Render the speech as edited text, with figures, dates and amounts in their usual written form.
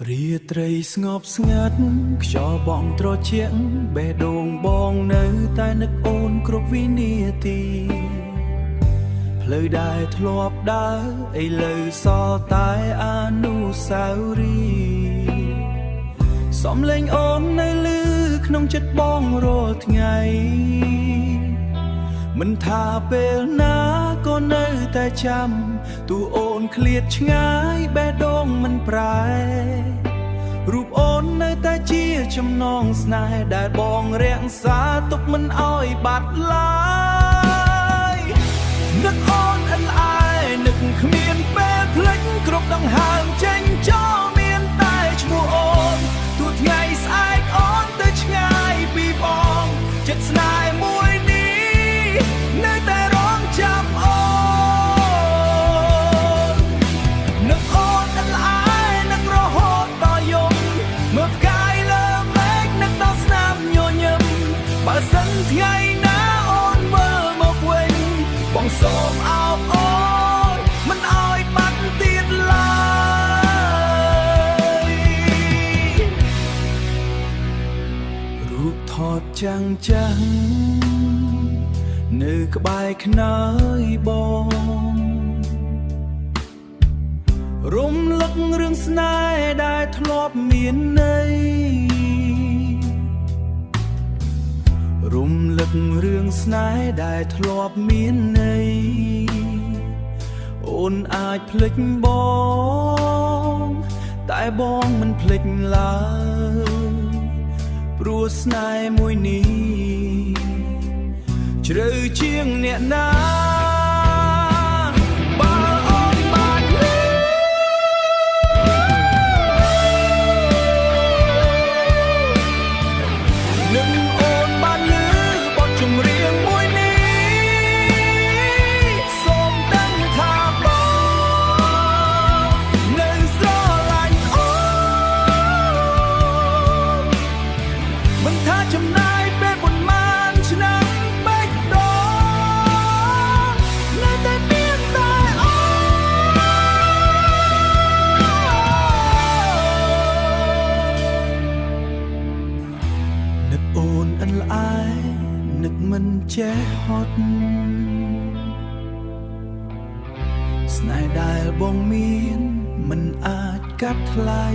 រាត្រីស្ងប់ស្ងាត់ខ្យល់បងត្រជាក់បេះដូងបងនៅតែនឹកអូនគ្រប់វិនាទីផ្លូវដែលធ្លាប់ដើរឥឡូវសល់តែអនុស្សាវរីយ៍សំឡេងអូននៅលឺក្នុងចិត្តបងរាល់ថ្ងៃមិនថាពេលណាក៏នៅតែចាំទូអូនឃ្លាតឆ្ងាយបេះដូងមិនប្រែរូបអូននៅតែជាចំណងស្នេហ៍ដែលបងរក្សាទុកមិនឲ្យបាត់ឡើយនឹកអូនអិនអែនឹកគ្មានពេលភ្លេចគ្រប់ដង្ហើមចេញចូលមានតែឈ្មោះអូនទោះថ្ងៃស្អែកអូនទៅឆ្ងាយពីបងចិត្តស្នេហ៍មួយនេះនៅតែរងចាំអូននឹកអូនអិនអែនឹករហូតដល់យំមើលផ្កាយលើមេឃនឹកដល់ស្នាមញញឹមបើសិនថ្ងៃណាអូនមើលមកវិញបងសូមអោបអូនមិនឲ្យបាត់ទៀតឡើយរូបថតចាំងចាំងនៅក្បែរខ្នើយបងរំលឹករឿងស្នេហ៍ដែលធ្លាប់មានន័យរំលឹករឿងស្នេហ៍ដែលធ្លាប់មានន័យអូនអាចភ្លេចបងតែបងមិនភ្លេចឡើយព្រោះស្នេហ៍មួយនេះជ្រៅជាងអ្នកណាចំណាយពេលប៉ុន្មានឆ្នាំបេះដូងនៅតែមានតែអូននឹកអូនអិនល្អែនឹកមិនចេះហត់ស្នេហ៍ដែលបងមានមិនអាចកាត់ថ្លៃ